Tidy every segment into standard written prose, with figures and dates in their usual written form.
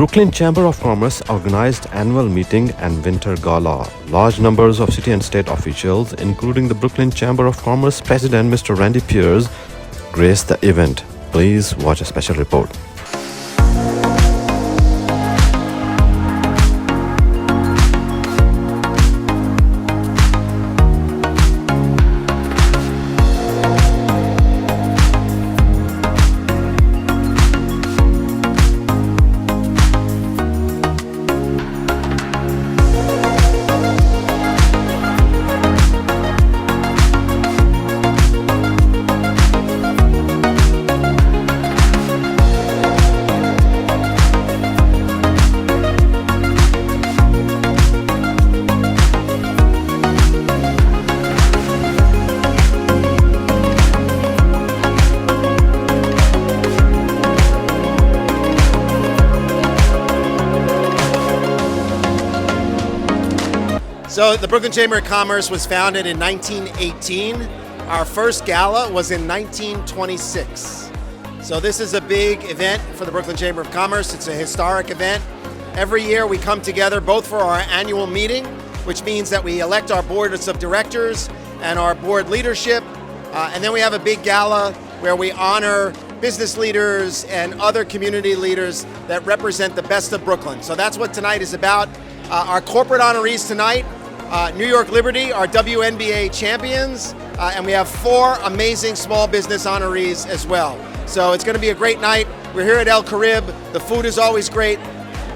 Brooklyn Chamber of Commerce organized annual meeting and winter gala. Large numbers of city and state officials, including the Brooklyn Chamber of Commerce President Mr. Randy Pierce, graced the event. Please watch a special report. So the Brooklyn Chamber of Commerce was founded in 1918. Our first gala was in 1926. So this is a big event for the Brooklyn Chamber of Commerce. It's a historic event. Every year we come together both for our annual meeting, which means that we elect our boards of directors and our board leadership. And then we have a big gala where we honor business leaders and other community leaders that represent the best of Brooklyn. So that's what tonight is about. Our corporate honorees tonight, New York Liberty, our WNBA champions, and we have 4 amazing small business honorees as well. So it's going to be a great night. We're here at El Carib. The food is always great.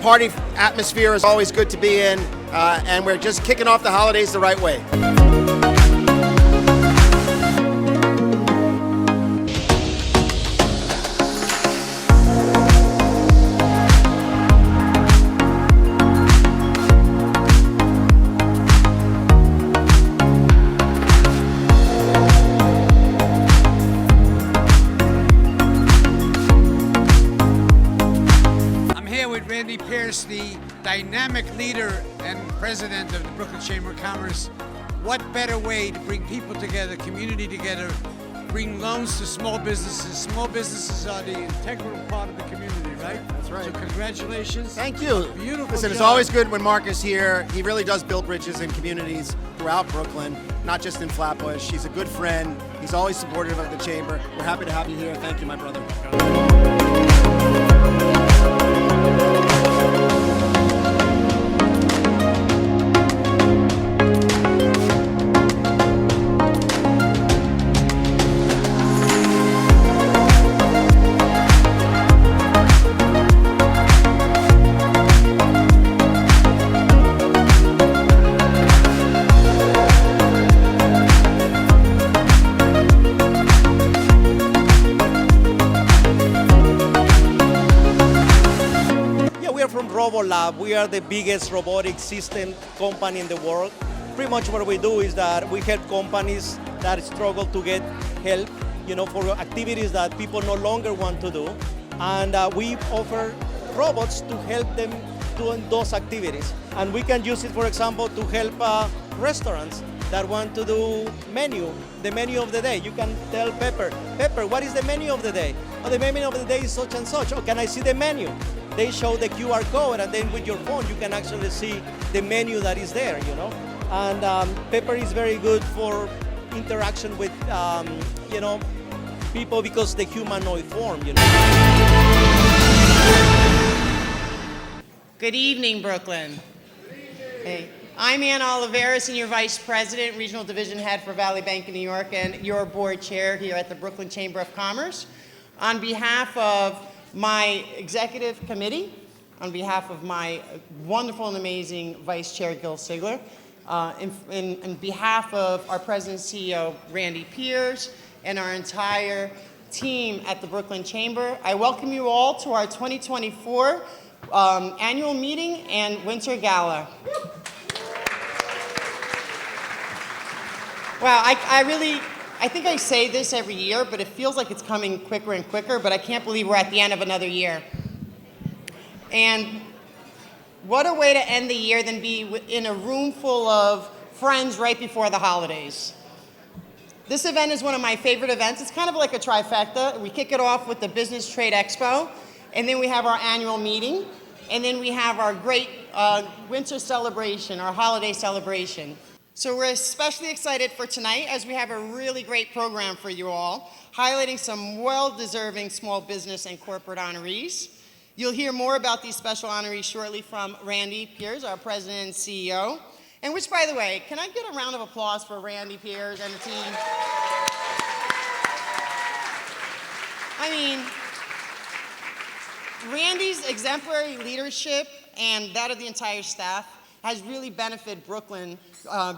Party atmosphere is always good to be in, and we're just kicking off the holidays the right way. The dynamic leader and president of the Brooklyn Chamber of Commerce. What better way to bring people together, community together, bring loans to small businesses. Small businesses are the integral part of the community, right? That's right. So congratulations. Thank you. Beautiful Listen, it's job. always good when Mark is here. He really does build bridges in communities throughout Brooklyn, not just in Flatbush. He's a good friend. He's always supportive of the Chamber. We're happy to have you here. Thank you, my brother. Lab. We are the biggest robotic system company in the world. Pretty much what we do is that we help companies that struggle to get help, for activities that people no longer want to do. And we offer robots to help them doing those activities. And we can use it, for example, to help restaurants that want to do the menu of the day. You can tell Pepper, what is the menu of the day? Oh, the menu of the day is such and such. Oh, can I see the menu? They show the QR code, and then with your phone, you can actually see the menu that is there, And Pepper is very good for interaction with, people because the humanoid form, Good evening, Brooklyn. Hey. I'm Ann Oliveira, Senior Vice President, Regional Division Head for Valley Bank in New York, and your board chair here at the Brooklyn Chamber of Commerce. On behalf of my executive committee, on behalf of my wonderful and amazing Vice Chair Gil Sigler, in behalf of our President and CEO Randy Pierce, and our entire team at the Brooklyn Chamber, I welcome you all to our 2024 annual meeting and winter gala. Wow, I think I say this every year, but it feels like it's coming quicker and quicker, but I can't believe we're at the end of another year. And what a way to end the year than be in a room full of friends right before the holidays. This event is one of my favorite events. It's kind of like a trifecta. We kick it off with the Business Trade Expo, and then we have our annual meeting. And then we have our great winter celebration, our holiday celebration. So we're especially excited for tonight as we have a really great program for you all, highlighting some well-deserving small business and corporate honorees. You'll hear more about these special honorees shortly from Randy Piers, our president and CEO. And which, by the way, can I get a round of applause for Randy Piers and the team? I mean, Randy's exemplary leadership and that of the entire staff has really benefited Brooklyn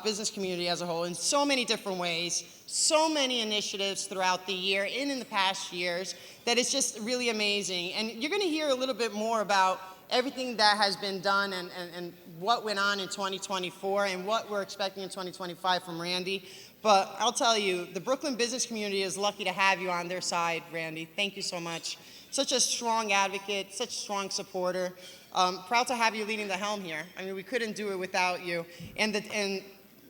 business community as a whole in so many different ways, so many initiatives throughout the year and in the past years that it's just really amazing. And you're going to hear a little bit more about everything that has been done and what went on in 2024 and what we're expecting in 2025 from Randy. But I'll tell you, the Brooklyn business community is lucky to have you on their side, Randy. Thank you so much. Such a strong advocate, such a strong supporter. Proud to have you leading the helm here. I mean, we couldn't do it without you. And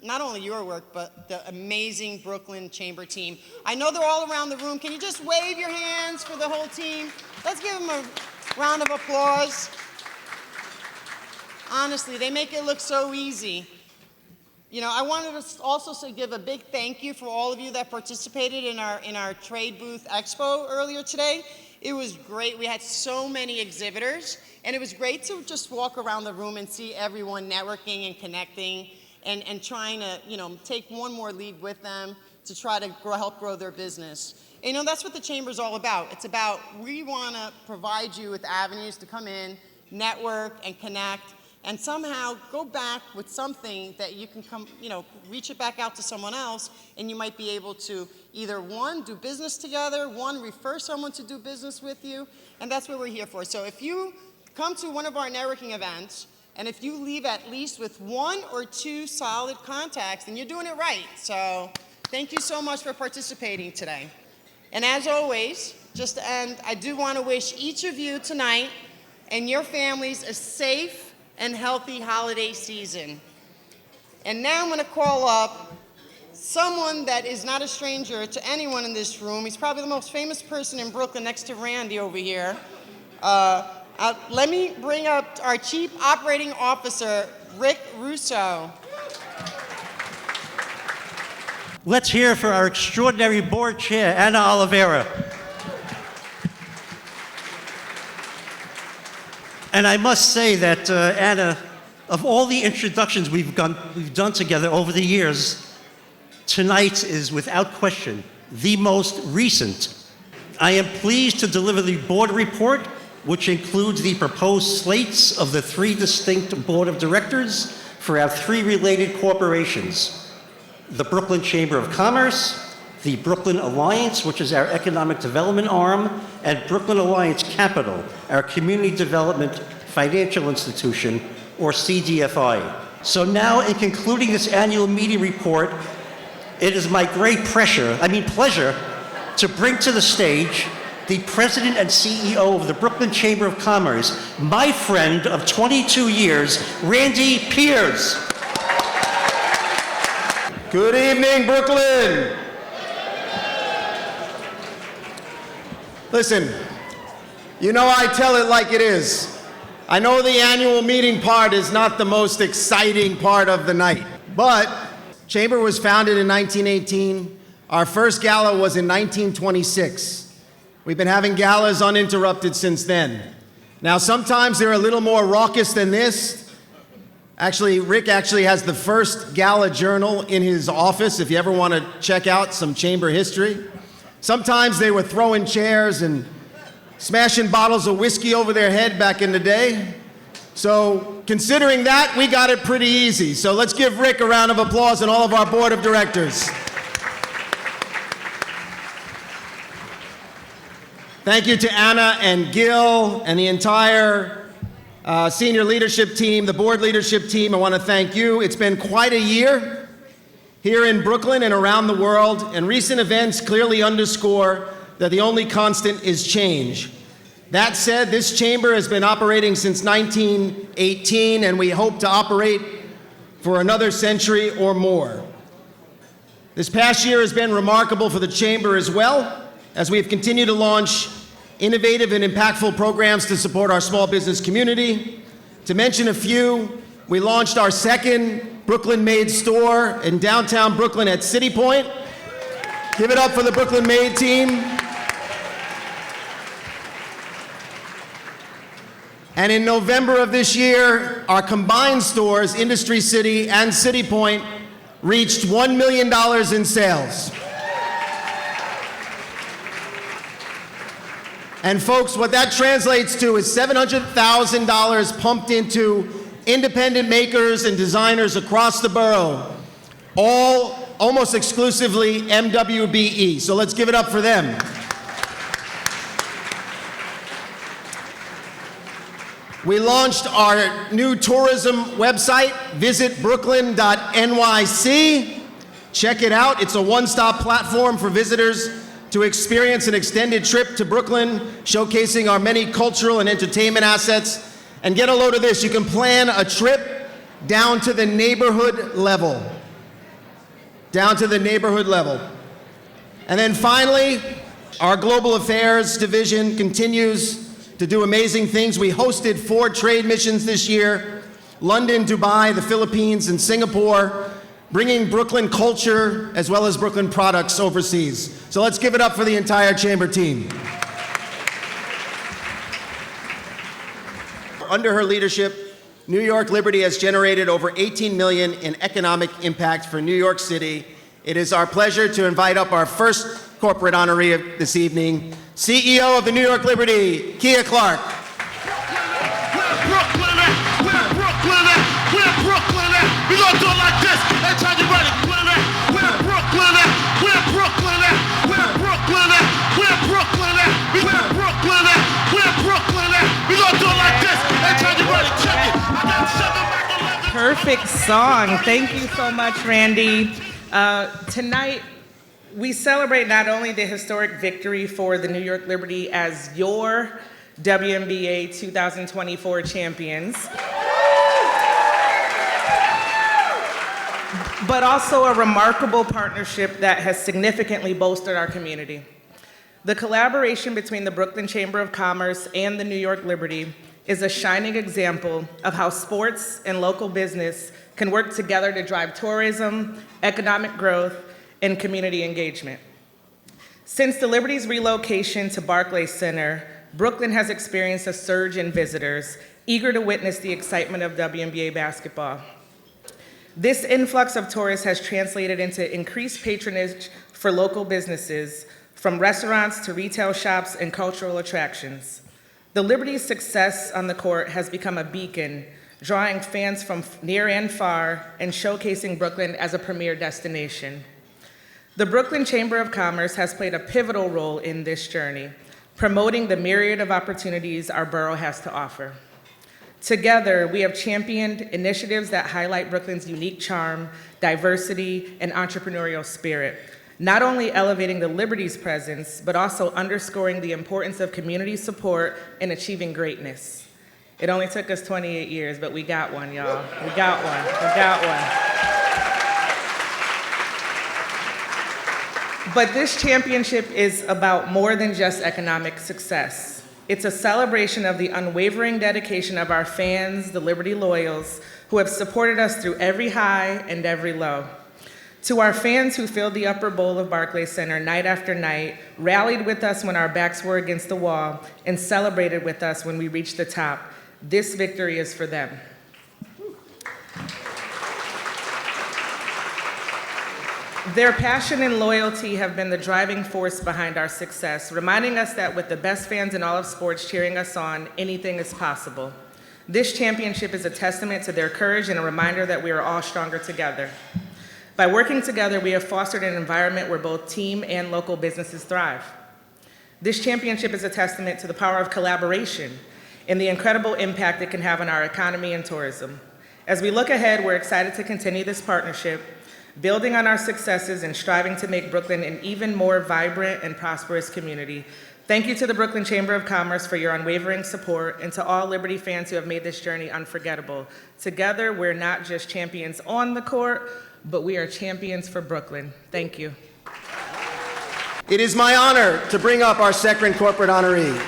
not only your work, but the amazing Brooklyn Chamber team. I know they're all around the room. Can you just wave your hands for the whole team? Let's give them a round of applause. Honestly, they make it look so easy. You know, I wanted to also give a big thank you for all of you that participated in our trade booth expo earlier today. It was great. We had so many exhibitors, and it was great to just walk around the room and see everyone networking and connecting and trying to, you know, take one more lead with them to try to help grow their business. And, you know, that's what the Chamber's all about. It's about we want to provide you with avenues to come in, network, and connect, and somehow go back with something that you can come, you know, reach it back out to someone else, and you might be able to either one, do business together, one, refer someone to do business with you, and that's what we're here for. So if you come to one of our networking events, and if you leave at least with one or two solid contacts, then you're doing it right. So thank you so much for participating today. And as always, just to end, I do want to wish each of you tonight and your families a safe and healthy holiday season. And now I'm going to call up someone that is not a stranger to anyone in this room. He's probably the most famous person in Brooklyn next to Randy over here. Let me bring up our Chief Operating Officer, Rick Russo. Let's hear for our extraordinary board chair, Anna Oliveira. And I must say that, Anna, of all the introductions we've done together over the years, tonight is without question the most recent. I am pleased to deliver the board report, which includes the proposed slates of the 3 distinct board of directors for our 3 related corporations: the Brooklyn Chamber of Commerce, the Brooklyn Alliance, which is our economic development arm, and Brooklyn Alliance Capital, our community development financial institution, or CDFI. So now, in concluding this annual meeting report, it is my great pleasure to bring to the stage the President and CEO of the Brooklyn Chamber of Commerce, my friend of 22 years, Randy Piers. Good evening, Brooklyn. Listen, you know I tell it like it is. I know the annual meeting part is not the most exciting part of the night, but Chamber was founded in 1918. Our first gala was in 1926. We've been having galas uninterrupted since then. Now, sometimes they're a little more raucous than this. Actually, Rick actually has the first gala journal in his office if you ever want to check out some Chamber history. Sometimes they were throwing chairs and smashing bottles of whiskey over their head back in the day. So considering that, we got it pretty easy. So let's give Rick a round of applause and all of our board of directors. Thank you to Anna and Gil and the entire senior leadership team, the board leadership team. I want to thank you. It's been quite a year here in Brooklyn and around the world, and recent events clearly underscore that the only constant is change. That said, this chamber has been operating since 1918, and we hope to operate for another century or more. This past year has been remarkable for the chamber as well, as we have continued to launch innovative and impactful programs to support our small business community. To mention a few, we launched our second Brooklyn-made store in downtown Brooklyn at City Point. Give it up for the Brooklyn-made team. And in November of this year, our combined stores, Industry City and City Point, reached $1 million in sales. And folks, what that translates to is $700,000 pumped into independent makers and designers across the borough, all almost exclusively MWBE. So let's give it up for them. We launched our new tourism website, visitbrooklyn.nyc. Check it out. It's a one-stop platform for visitors to experience an extended trip to Brooklyn, showcasing our many cultural and entertainment assets. And get a load of this, you can plan a trip down to the neighborhood level. Down to the neighborhood level. And then finally, our Global Affairs division continues to do amazing things. We hosted 4 trade missions this year: London, Dubai, the Philippines, and Singapore, bringing Brooklyn culture as well as Brooklyn products overseas. So let's give it up for the entire Chamber team. Under her leadership, New York Liberty has generated over $18 million in economic impact for New York City. It is our pleasure to invite up our first corporate honoree of this evening, CEO of the New York Liberty, Kia Clark. Where Brooklyn at? Where Brooklyn at? Where Brooklyn at? We gonna do it like this. Hey, tell you ready. Where Brooklyn at? Where Brooklyn at? Where Brooklyn at? Where Brooklyn at? Where Brooklyn at? Where Brooklyn at? We gonna do it like this. Hey, tell you ready. Check it. I got 7 Michael. Perfect song. Thank you so much, Randy. Tonight, we celebrate not only the historic victory for the New York Liberty as your WNBA 2024 champions, but also a remarkable partnership that has significantly bolstered our community. The collaboration between the Brooklyn Chamber of Commerce and the New York Liberty is a shining example of how sports and local business can work together to drive tourism, economic growth, and community engagement. Since the Liberty's relocation to Barclays Center, Brooklyn has experienced a surge in visitors, eager to witness the excitement of WNBA basketball. This influx of tourists has translated into increased patronage for local businesses, from restaurants to retail shops and cultural attractions. The Liberty's success on the court has become a beacon, drawing fans from near and far and showcasing Brooklyn as a premier destination. The Brooklyn Chamber of Commerce has played a pivotal role in this journey, promoting the myriad of opportunities our borough has to offer. Together, we have championed initiatives that highlight Brooklyn's unique charm, diversity, and entrepreneurial spirit, not only elevating the Liberty's presence, but also underscoring the importance of community support in achieving greatness. It only took us 28 years, but we got one, y'all. We got one. We got one. But this championship is about more than just economic success. It's a celebration of the unwavering dedication of our fans, the Liberty Loyals, who have supported us through every high and every low. To our fans who filled the upper bowl of Barclays Center night after night, rallied with us when our backs were against the wall, and celebrated with us when we reached the top, this victory is for them. Their passion and loyalty have been the driving force behind our success, reminding us that with the best fans in all of sports cheering us on, anything is possible. This championship is a testament to their courage and a reminder that we are all stronger together. By working together, we have fostered an environment where both team and local businesses thrive. This championship is a testament to the power of collaboration and the incredible impact it can have on our economy and tourism. As we look ahead, we're excited to continue this partnership, building on our successes and striving to make Brooklyn an even more vibrant and prosperous community. Thank you to the Brooklyn Chamber of Commerce for your unwavering support, and to all Liberty fans who have made this journey unforgettable. Together, we're not just champions on the court, but we are champions for Brooklyn. Thank you. It is my honor to bring up our second corporate honoree,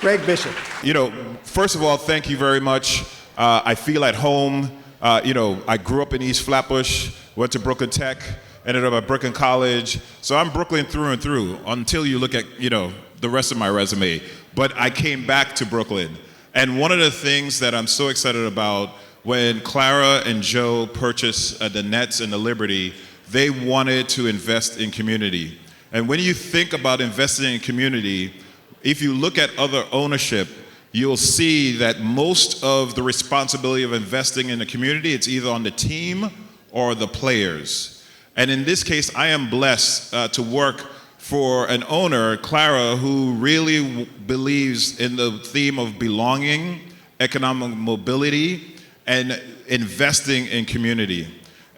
Greg Bishop. You know, first of all, thank you very much. I feel at home. I grew up in East Flatbush, went to Brooklyn Tech, ended up at Brooklyn College. So I'm Brooklyn through and through until you look at, the rest of my resume. But I came back to Brooklyn. And one of the things that I'm so excited about, when Clara and Joe purchased the Nets and the Liberty, they wanted to invest in community. And when you think about investing in community, if you look at other ownership, you'll see that most of the responsibility of investing in the community, it's either on the team or the players. And in this case, I am blessed to work for an owner, Clara, who really believes in the theme of belonging, economic mobility, and investing in community.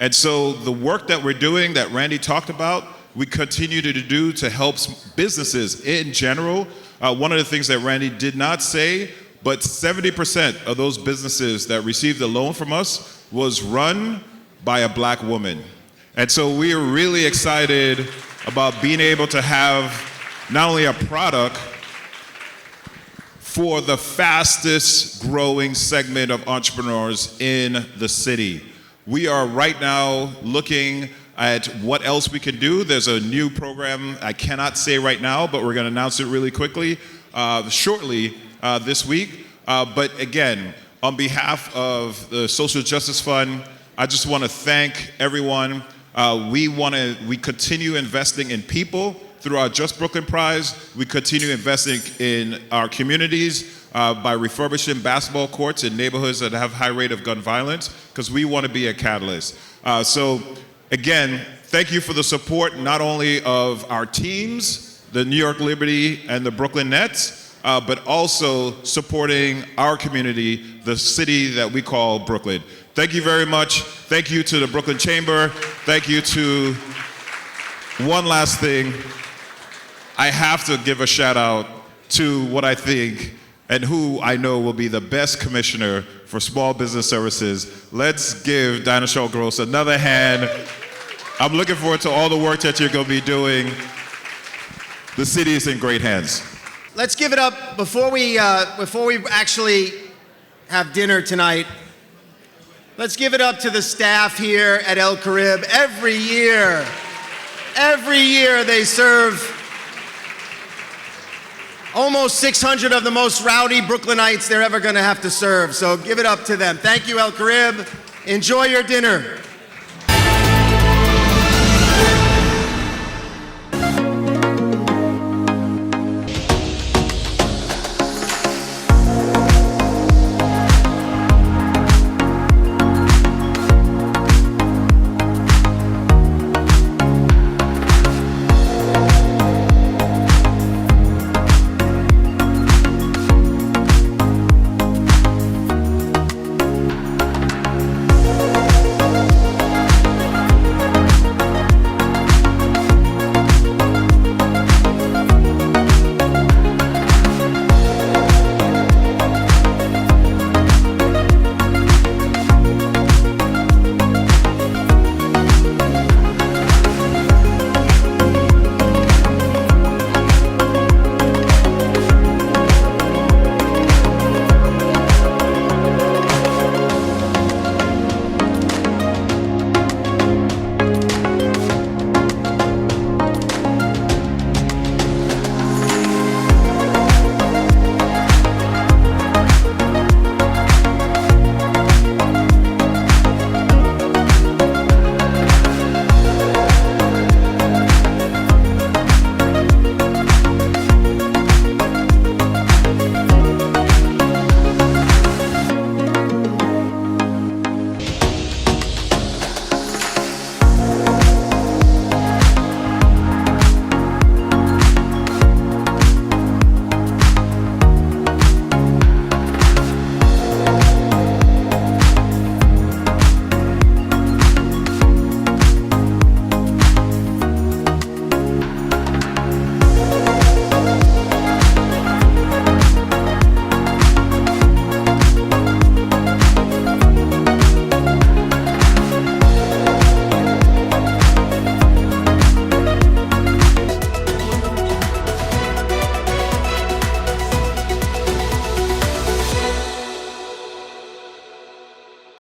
And so the work that we're doing that Randy talked about, we continue to do to help businesses in general. One of the things that Randy did not say, but 70% of those businesses that received a loan from us was run by a black woman. And so we are really excited about being able to have not only a product for the fastest growing segment of entrepreneurs in the city. We are right now looking at what else we can do. There's a new program I cannot say right now, but we're going to announce it really quickly, shortly this week. But again, on behalf of the Social Justice Fund, I just want to thank everyone. We continue investing in people through our Just Brooklyn Prize. We continue investing in our communities by refurbishing basketball courts in neighborhoods that have high rate of gun violence, because we want to be a catalyst. So again, thank you for the support not only of our teams, the New York Liberty and the Brooklyn Nets, but also supporting our community, the city that we call Brooklyn. Thank you very much. Thank you to the Brooklyn Chamber. Thank you to, one last thing, I have to give a shout out to what I think and who I know will be the best commissioner for small business services. Let's give Dinah Shaw Gross another hand. I'm looking forward to all the work that you're going to be doing. The city is in great hands. Let's give it up before we actually have dinner tonight. Let's give it up to the staff here at El Carib. Every year they serve almost 600 of the most rowdy Brooklynites they're ever going to have to serve. So give it up to them. Thank you, El Carib. Enjoy your dinner.